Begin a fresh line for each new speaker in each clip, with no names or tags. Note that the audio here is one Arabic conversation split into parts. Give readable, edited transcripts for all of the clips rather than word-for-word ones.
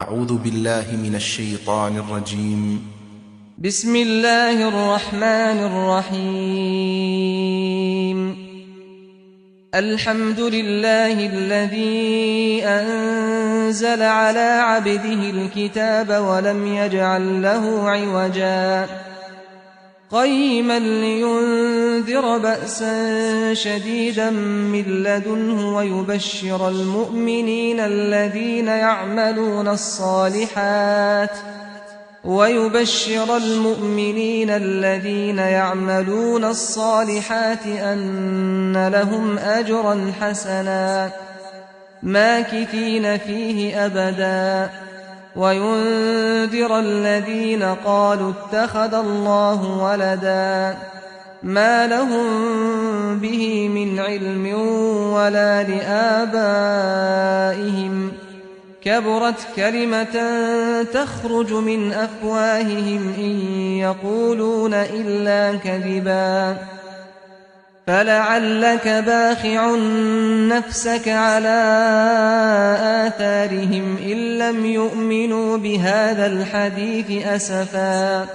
أعوذ بالله من الشيطان الرجيم.
بسم الله الرحمن الرحيم. الحمد لله الذي أنزل على عبده الكتاب ولم يجعل له عوجا قيما لينذر بأسا شديدا من لدنه ويبشر المؤمنين الذين يعملون الصالحات أن لهم أجرا حسنا ماكثين فيه أبدا وينذر الذين قالوا اتخذ الله ولدا ما لهم به من علم ولا لآبائهم كبرت كلمة تخرج من أفواههم إن يقولون إلا كذبا فلعلك باخع نفسك على آثارهم إن لم يؤمنوا بهذا الحديث أسفا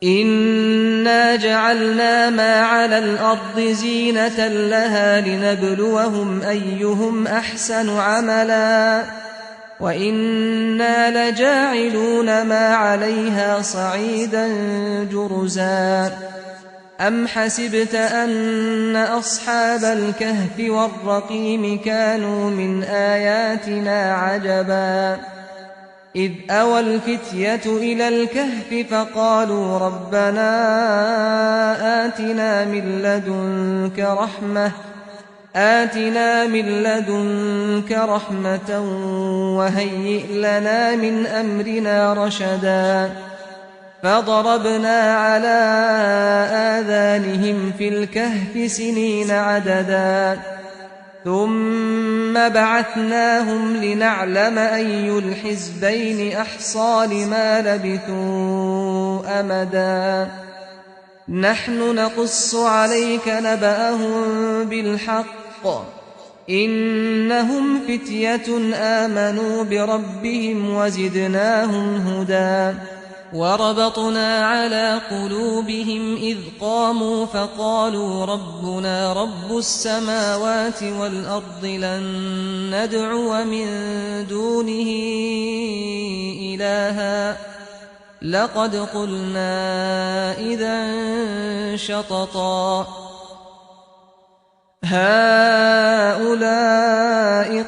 إنا جعلنا ما على الأرض زينة لها لنبلوهم أيهم أحسن عملا وإنا لجاعلون ما عليها صعيدا جرزا أم حسبت أن أصحاب الكهف والرقيم كانوا من آياتنا عجبا إذ أوى الفتية إلى الكهف فقالوا ربنا آتنا من لدنك رحمة وهيئ لنا من أمرنا رشدا فضربنا على آذانهم في الكهف سنين عددا ثم بعثناهم لنعلم أي الحزبين أحصى لما لبثوا أمدا نحن نقص عليك نبأهم بالحق إنهم فتية آمنوا بربهم وزدناهم هدى وربطنا على قلوبهم إذ قاموا فقالوا ربنا رب السماوات والأرض لن ندعو من دونه إلها لقد قلنا إذا شططا هؤلاء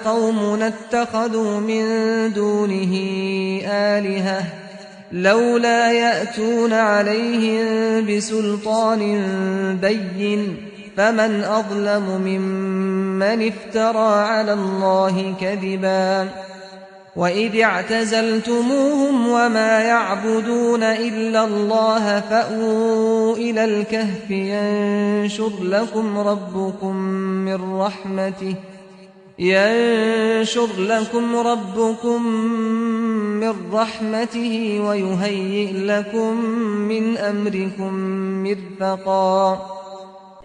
قومنا اتخذوا من دونه آلهة لولا يأتون عليهم بسلطان بين فمن أظلم ممن افترى على الله كذبا وإذ اعتزلتموهم وما يعبدون إلا الله فأووا إلى الكهف ينشر لكم ربكم من رحمته ويهيئ لكم من أمركم مرفقا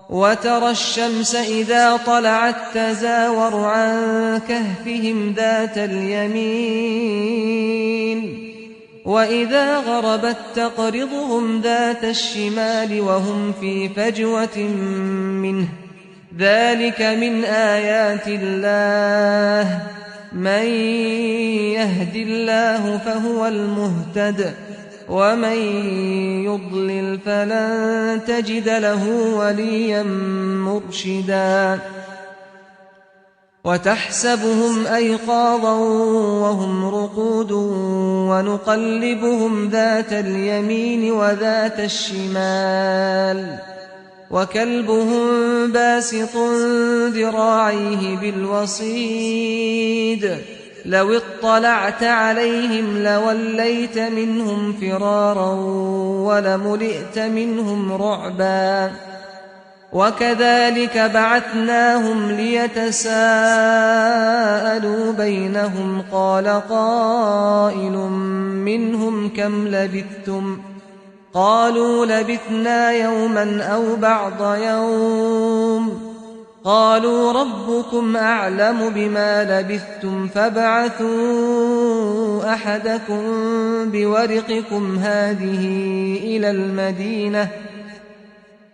وترى الشمس إذا طلعت تزاور عن كهفهم ذات اليمين وإذا غربت تقرضهم ذات الشمال وهم في فجوة منه ذلك من آيات الله من يهد الله فهو المهتد ومن يضلل فلن تجد له وليا مرشدا وتحسبهم أيقاظا وهم رقود ونقلبهم ذات اليمين وذات الشمال وكلبهم باسط ذراعيه بالوصيد لو اطلعت عليهم لوليت منهم فرارا ولملئت منهم رعبا وكذلك بعثناهم ليتساءلوا بينهم قال قائل منهم كم لبثتم قالوا لبثنا يوما أو بعض يوم قالوا ربكم أعلم بما لبثتم فابعثوا أحدكم بورقكم هذه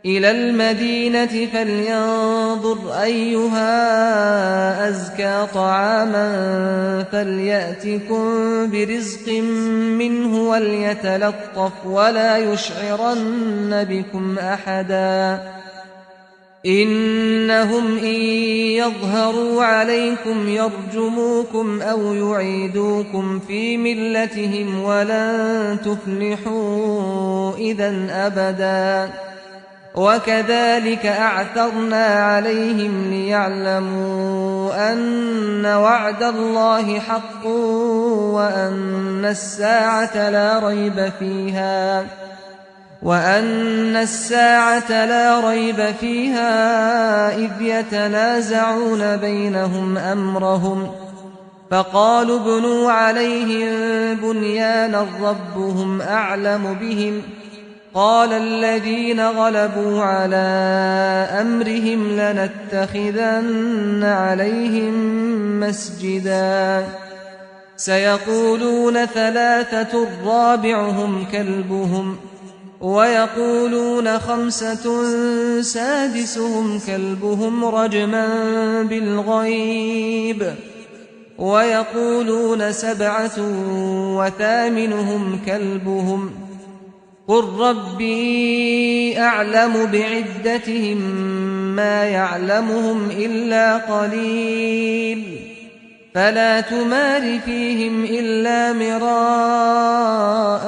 إلى المدينة فلينظر أيها أزكى طعاما فليأتكم برزق منه وليتلطف ولا يشعرن بكم أحدا إنهم إن يظهروا عليكم يرجموكم أو يعيدوكم في ملتهم ولن تفلحوا إذا أبدا وكذلك أعثرنا عليهم ليعلموا أن وعد الله حق وأن الساعة لا ريب فيها إذ يتنازعون بينهم أمرهم فقالوا ابنوا عليهم بنيانا ربهم أعلم بهم قال الذين غلبوا على أمرهم لنتخذن عليهم مسجدا سيقولون ثلاثة رابعهم كلبهم ويقولون خمسة سادسهم كلبهم رجما بالغيب ويقولون سبعة وثامنهم كلبهم قل ربي أعلم بعدتهم ما يعلمهم إلا قليل فلا تمار فيهم إلا مراء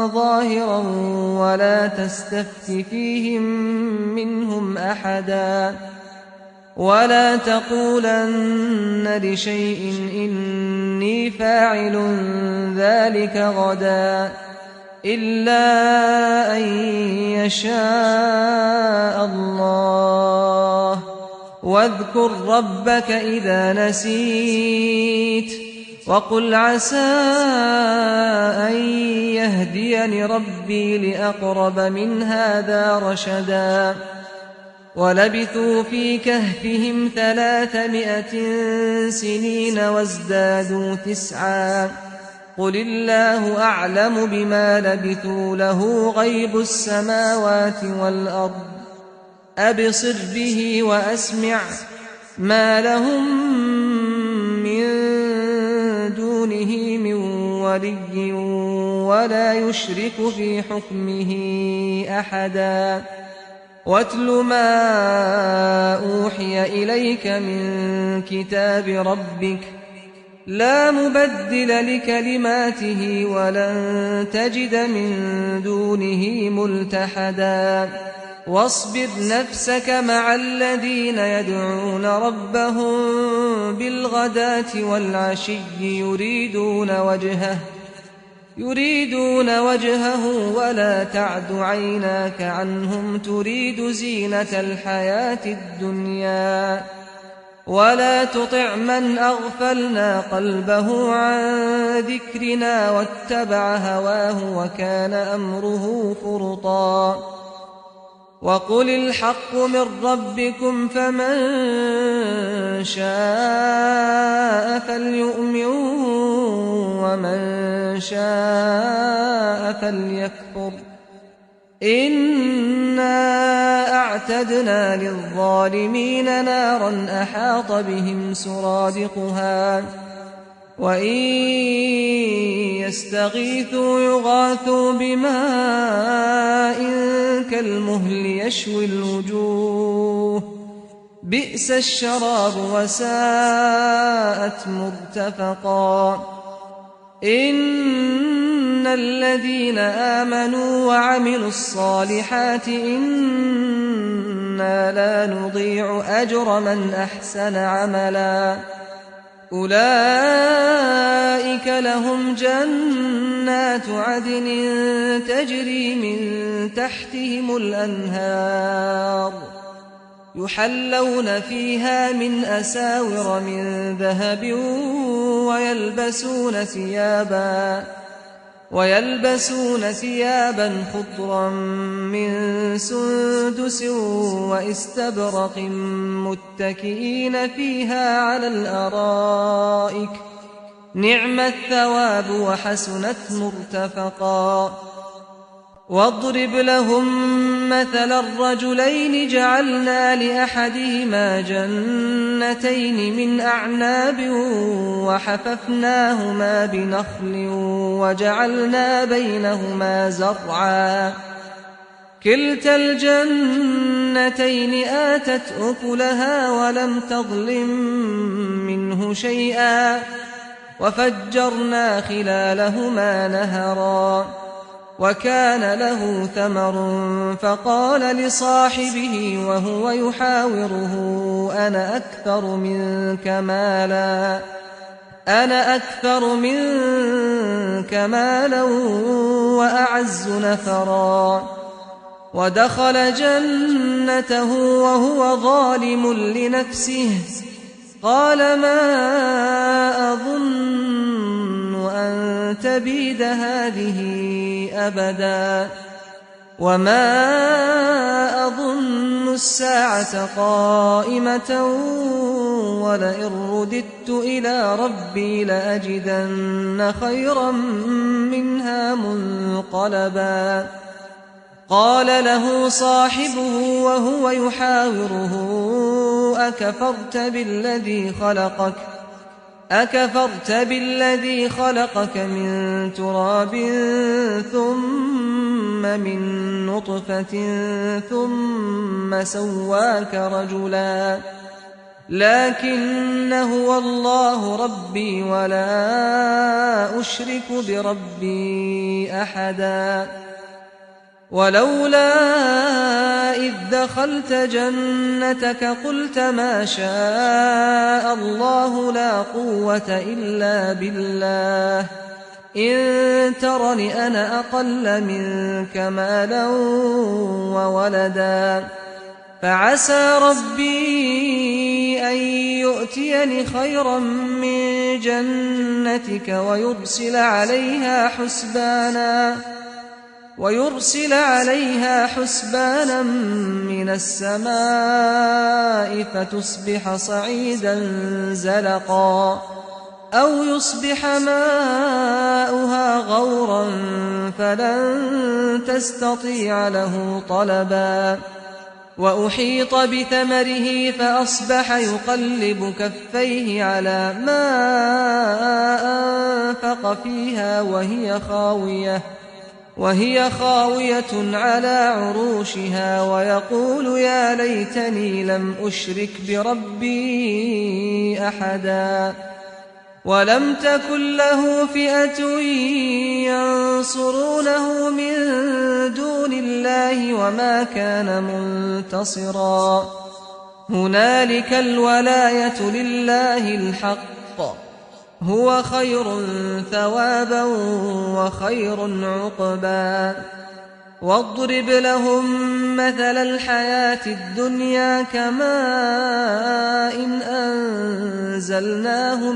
ظاهرا ولا تستفت فيهم منهم أحدا ولا تقولن لشيء إني فاعل ذلك غدا إلا أن يشاء الله واذكر ربك إذا نسيت وقل عسى أن يهديني ربي لأقرب من هذا رشدا ولبثوا في كهفهم 300 سنين وازدادوا 9 قل الله أعلم بما لبثوا له غيب السماوات والأرض أبصر به وأسمع ما لهم من دونه من ولي ولا يشرك في حكمه أحدا واتل ما أوحي إليك من كتاب ربك لا مبدل لكلماته ولن تجد من دونه ملتحدا واصبر نفسك مع الذين يدعون ربهم بالغداة والعشي يريدون وجهه ولا تعد عيناك عنهم تريد زينة الحياة الدنيا ولا تطع من أغفلنا قلبه عن ذكرنا واتبع هواه وكان أمره فرطا وقل الحق من ربكم فمن شاء فليؤمن ومن شاء فليكفر إنا أعتدنا للظالمين نارا أحاط بهم سرادقها وإن يستغيثوا يغاثوا بماء كالمهل يشوي الوجوه بئس الشراب وساءت مرتفقا إن الذين آمنوا وعملوا الصالحات إنا لا نضيع أجر من أحسن عملا أولئك لهم جنات عدن تجري من تحتهم الأنهار يحلون فيها من أساور من ذهب ويلبسون ثيابا خضرا من سندس واستبرق متكئين فيها على الأرائك نعم الثواب وحسنت مرتفقا واضرب لهم مثل الرجلين جعلنا لأحدهما جنتين من أعناب وحففناهما بنخل وجعلنا بينهما زرعا كلتا الجنتين آتت أكلها ولم تظلم منه شيئا وفجرنا خلالهما نهرا وكان له ثمر فقال لصاحبه وهو يحاوره أنا أكثر منك مالا وأعز نفرا ودخل جنته وهو ظالم لنفسه قال ما أظن أن تبيد هذه أبدا وما أظن الساعة قائمة ولئن رددت إلى ربي لأجدن خيرا منها منقلبا قال له صاحبه وهو يحاوره أكفرت بالذي خلقك من تراب ثم من نطفة ثم سواك رجلا لكن هو الله ربي ولا أشرك بربي أحدا ولولا إذ دخلت جنتك قلت ما شاء الله لا قوة إلا بالله إن ترني أنا أقل منك مالا وولدا فعسى ربي أن يؤتيني خيرا من جنتك ويرسل عليها حسبانا من السماء فتصبح صعيدا زلقا أو يصبح ماؤها غورا فلن تستطيع له طلبا وأحيط بثمره فأصبح يقلب كفيه على ما أنفق فيها وهي خاوية على عروشها ويقول يا ليتني لم أشرك بربي أحدا ولم تكن له فئة ينصرونه من دون الله وما كان منتصرا هنالك الولاية لله الحق هو خير ثوابا وخير عقبا واضرب لهم مثل الحياة الدنيا كماء أنزلناه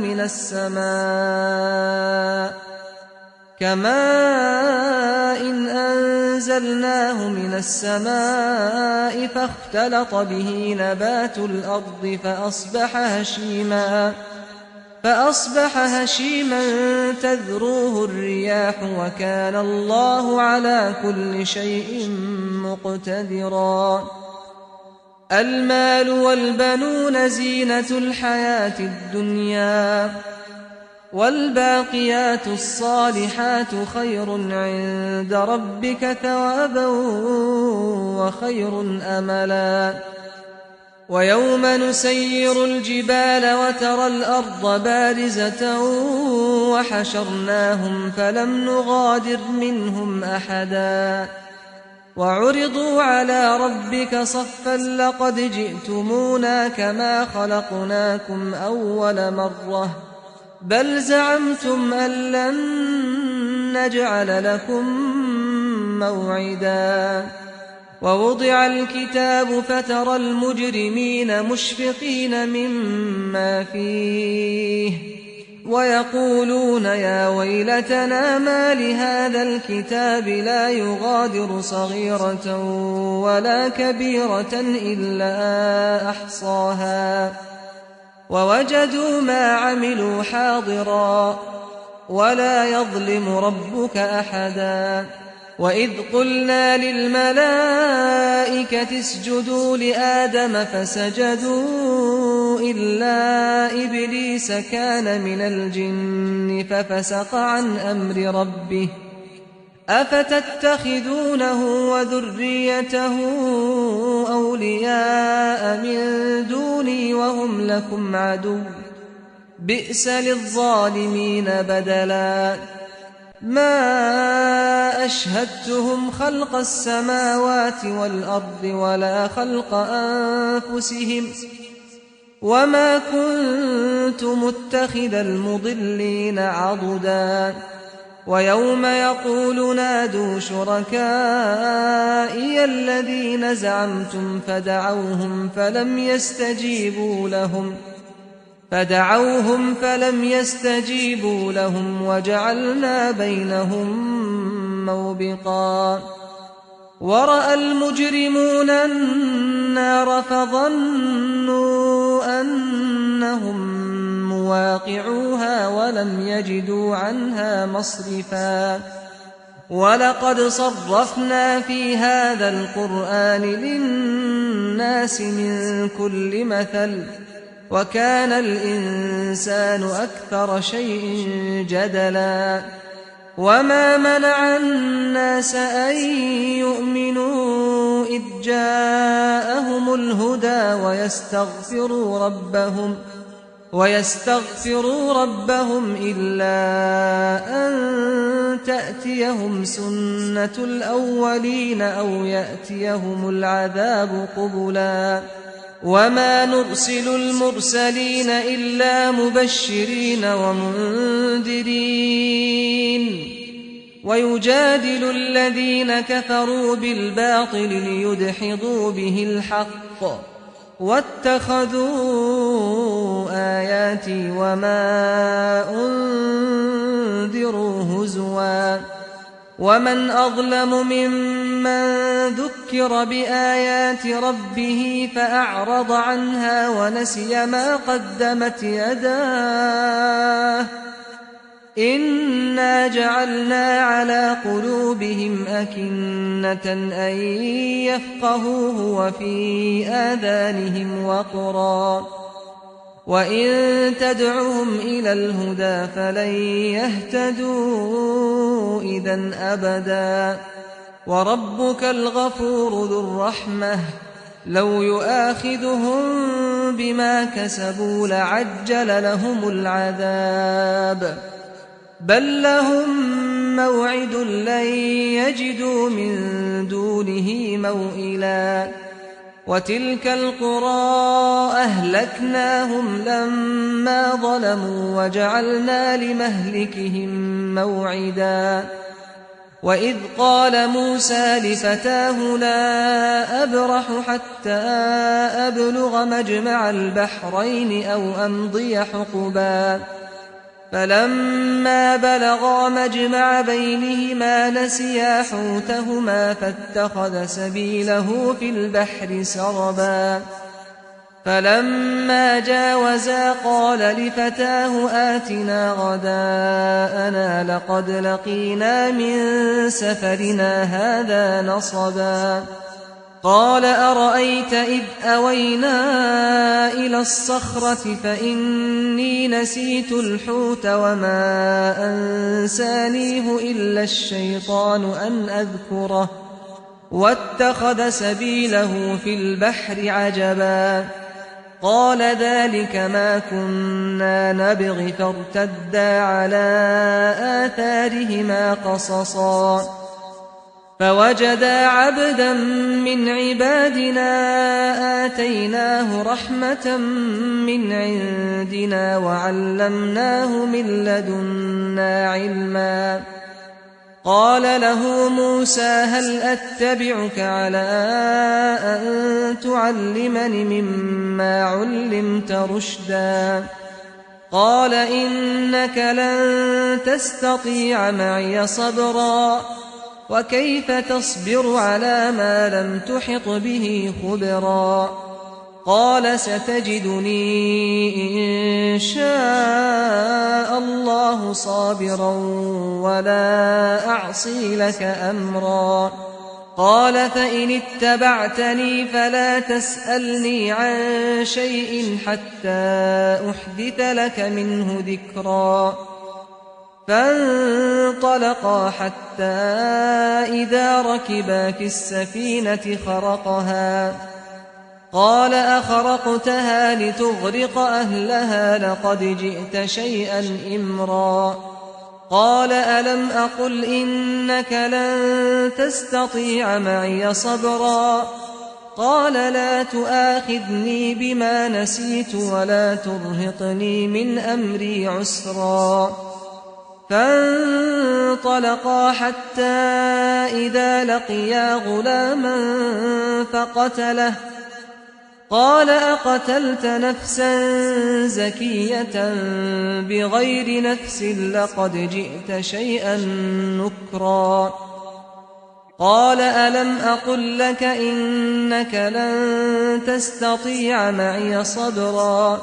من السماء فاختلط به نبات الأرض فأصبح هشيما تذروه الرياح وكان الله على كل شيء مقتدرا المال والبنون زينة الحياة الدنيا والباقيات الصالحات خير عند ربك ثوابا وخير أملا ويوم نسير الجبال وترى الأرض بارزة وحشرناهم فلم نغادر منهم أحدا وعرضوا على ربك صفا لقد جئتمونا كما خلقناكم أول مرة بل زعمتم أن لن نجعل لكم موعدا ووضع الكتاب فترى المجرمين مشفقين مما فيه ويقولون يا ويلتنا ما لهذا الكتاب لا يغادر صغيرة ولا كبيرة إلا أحصاها ووجدوا ما عملوا حاضرا ولا يظلم ربك أحدا وإذ قلنا للملائكة اسجدوا لآدم فسجدوا إلا إبليس كان من الجن ففسق عن أمر ربه أفتتخذونه وذريته أولياء من دوني وهم لكم عدو بئس للظالمين بدلا ما أشهدتهم خلق السماوات والأرض ولا خلق أنفسهم وما كنت متخذ المضلين عضدا ويوم يقول نادوا شركائي الذين زعمتم فدعوهم فلم يستجيبوا لهم وجعلنا بينهم موبقا ورأى المجرمون النار فظنوا أنهم مواقعوها ولم يجدوا عنها مصرفا ولقد صرفنا في هذا القرآن للناس من كل مثل وكان الإنسان أكثر شيء جدلا وما منع الناس أن يؤمنوا إذ جاءهم الهدى ويستغفروا ربهم إلا أن تأتيهم سنة الأولين أو يأتيهم العذاب قبلا وما نرسل المرسلين إلا مبشرين ومنذرين ويجادل الذين كفروا بالباطل ليدحضوا به الحق واتخذوا آياتي وما أنذروا هزوا ومن أظلم ممن ذكر بآيات ربه فأعرض عنها ونسي ما قدمت يداه إنا جعلنا على قلوبهم أكنة أن يفقهوه وفي آذانهم وقرا وإن تدعهم إلى الهدى فلن يهتدوا إذا أبدا وربك الغفور ذو الرحمة لو يؤاخذهم بما كسبوا لعجل لهم العذاب بل لهم موعد لن يجدوا من دونه موئلا وتلك القرى أهلكناهم لما ظلموا وجعلنا لمهلكهم موعدا وإذ قال موسى لفتاه لا أبرح حتى أبلغ مجمع البحرين أو أمضي حقبا فلما بلغا مجمع بينهما نسيا حوتهما فاتخذ سبيله في البحر سربا فلما جاوزا قال لفتاه آتنا غداءنا لقد لقينا من سفرنا هذا نصبا قال أرأيت إذ أوينا إلى الصخرة فإني نسيت الحوت وما أنسانيه إلا الشيطان أن أذكره واتخذ سبيله في البحر عجبا قال ذلك ما كنا نبغي فارتدا على آثارهما قصصا فوجدا عبدا من عبادنا آتيناه رحمة من عندنا وعلمناه من لدنا علما قال له موسى هل أتبعك على أن تعلمني مما علمت رشدا قال إنك لن تستطيع معي صبرا وكيف تصبر على ما لم تحط به خبرا قال ستجدني إن شاء الله صابرا ولا أعصي لك أمرا قال فإن اتبعتني فلا تسألني عن شيء حتى أحدث لك منه ذكرا فانطلقا حتى إذا ركبا في السفينة خرقها قال أخرقتها لتغرق أهلها لقد جئت شيئا إمرا قال ألم أقل إنك لن تستطيع معي صبرا قال لا تؤاخذني بما نسيت ولا ترهقني من أمري عسرا فانطلقا حتى إذا لقيا غلاما فقتله قال أقتلت نفسا زكية بغير نفس لقد جئت شيئا نكرا قال ألم أقل لك إنك لن تستطيع معي صبرا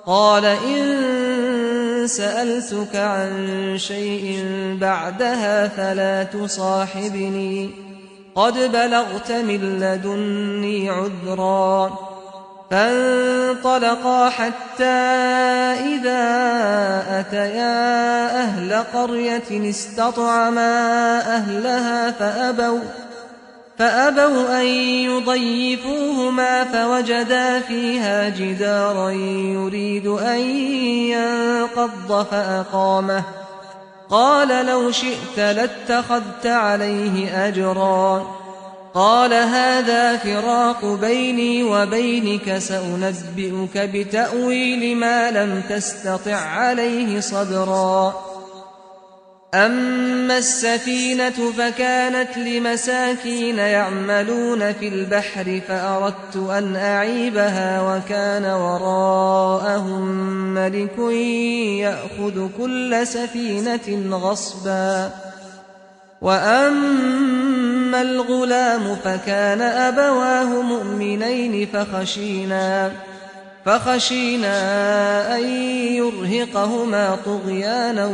قال إن سألتك عن شيء بعدها فلا تصاحبني قد بلغت من لدني عذرا فانطلقا حتى إذا أتيا أهل قرية استطعما أهلها فأبوا أن يضيفوهما فوجدا فيها جدارا يريد أن ينقض فأقامه قال لو شئت لاتخذت عليه أجرا قال هذا فراق بيني وبينك سأنبئك بتأويل ما لم تستطع عليه صبرا أما السفينة فكانت لمساكين يعملون في البحر فأردت أن أعيبها وكان وراءهم ملك يأخذ كل سفينة غصبا وأما الغلام فكان أبواه مؤمنين فخشينا أن يرهقهما طغيانا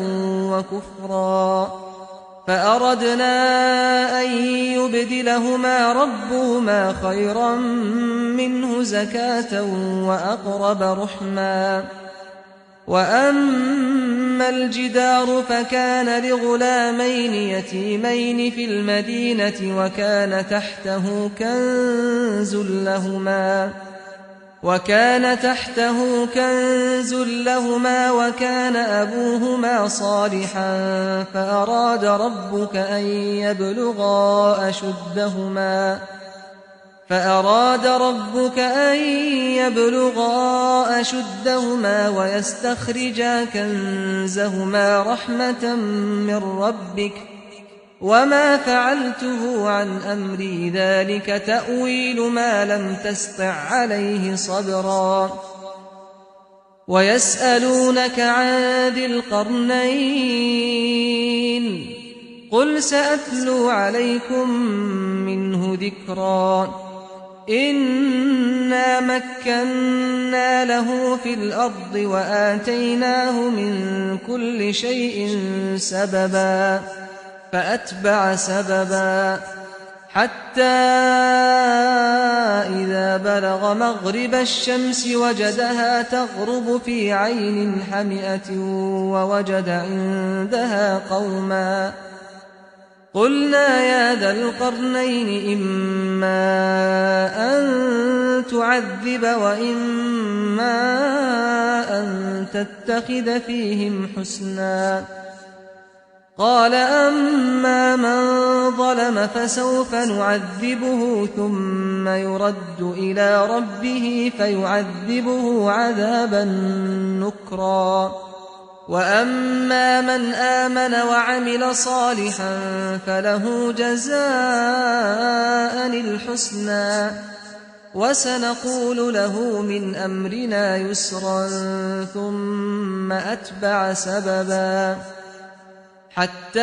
وكفرا فأردنا أن يبدلهما ربهما خيرا منه زكاة وأقرب رحما وأما الجدار فكان لغلامين يتيمين في المدينة وكان تحته كنز لهما وكان أبوهما صالحا فأراد ربك أن يبلغا أشدهما ويستخرجا كنزهما رحمة من ربك وما فعلته عن أمري ذلك تأويل ما لم تسطع عليه صبرا ويسألونك عن ذي القرنين قل سأتلو عليكم منه ذكرا إنا مكنا له في الأرض وآتيناه من كل شيء سببا فأتبع سببا حتى إذا بلغ مغرب الشمس وجدها تغرب في عين حمئة ووجد عندها قوما قلنا يا ذا القرنين إما أن تعذب وإما أن تتخذ فيهم حسنا قال أما من ظلم فسوف نعذبه ثم يرد إلى ربه فيعذبه عذابا نكرا وأما من آمن وعمل صالحا فله جزاء الحسنى وسنقول له من أمرنا يسرا ثم أتبع سببا حتى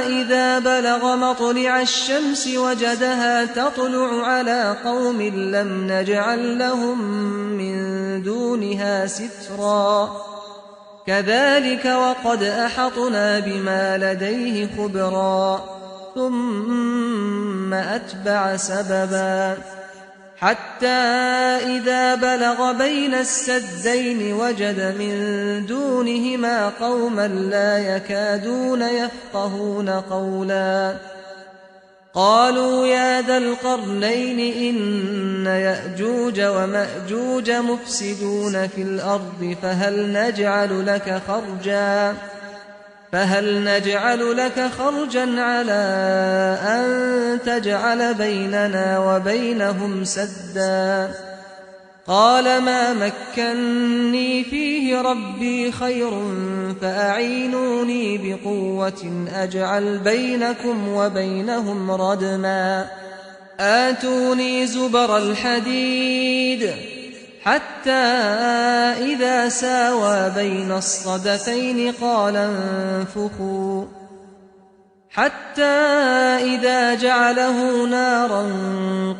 إذا بلغ مطلع الشمس وجدها تطلع على قوم لم نجعل لهم من دونها سترا كذلك وقد أحطنا بما لديه خبرا ثم أتبع سببا حتى إذا بلغ بين السدين وجد من دونهما قوما لا يكادون يفقهون قولا قالوا يا ذا القرنين إن يأجوج ومأجوج مفسدون في الأرض فهل نجعل لك خرجا على أن تجعل بيننا وبينهم سدا قال ما مكني فيه ربي خير فأعينوني بقوة أجعل بينكم وبينهم ردما آتوني زبر الحديد حتى إذا ساوى بين الصدفين قال انفخوا حتى إذا جعله نارا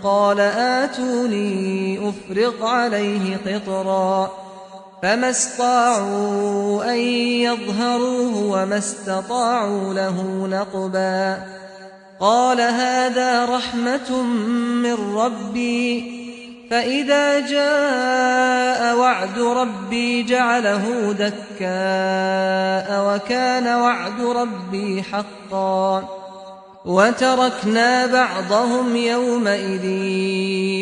قال آتوني أفرغ عليه قطرا فما استطاعوا أن يظهروه وما استطاعوا له نقبا قال هذا رحمة من ربي فإذا جاء وعد ربي جعله دكاء وكان وعد ربي حقا وتركنا بعضهم يومئذ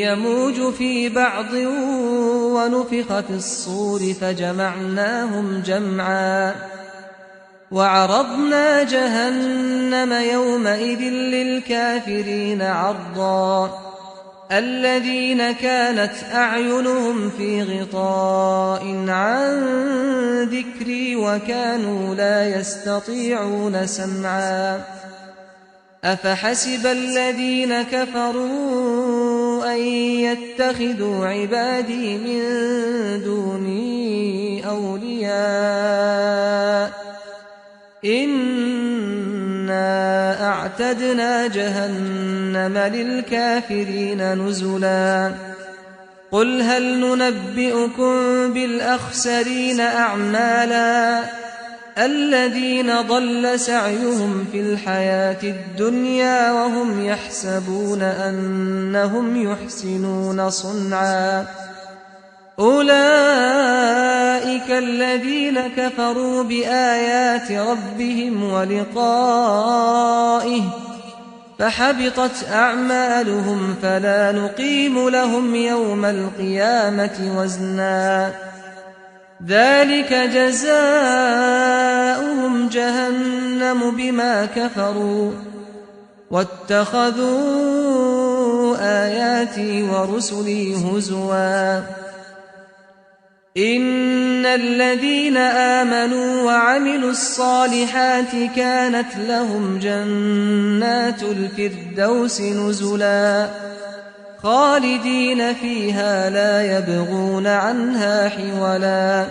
يموج في بعض ونفخ في الصور فجمعناهم جمعا وعرضنا جهنم يومئذ للكافرين عرضا الذين كانت أعينهم في غطاء عن ذكري وكانوا لا يستطيعون سمعا أفحسب الذين كفروا أن يتخذوا عبادي من دوني أولياء إنا أعتدنا جهنم للكافرين نزلا قل هل ننبئكم بالأخسرين أعمالا الذين ضل سعيهم في الحياة الدنيا وهم يحسبون أنهم يحسنون صنعا أولئك الذين كفروا بآيات ربهم ولقائه فحبطت أعمالهم فلا نقيم لهم يوم القيامة وزنا ذلك جزاؤهم جهنم بما كفروا واتخذوا آياتي ورسلي هزوا إن الذين آمنوا وعملوا الصالحات كانت لهم جنات الفردوس نزلا خالدين فيها لا يبغون عنها حولا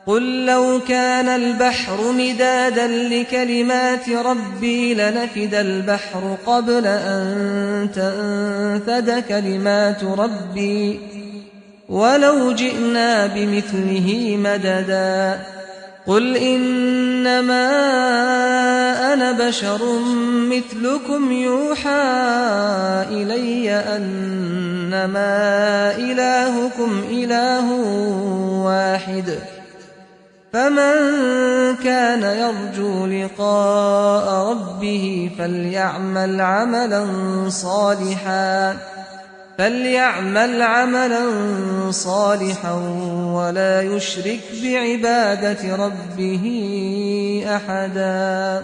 قل لو كان البحر مدادا لكلمات ربي لنفد البحر قبل أن تنفد كلمات ربي ولو جئنا بمثله مددا قل إنما أنا بشر مثلكم يوحى إلي أنما إلهكم إله واحد فمن كان يرجو لقاء ربه فليعمل عملا صالحا ولا يشرك بعبادة ربه أحدا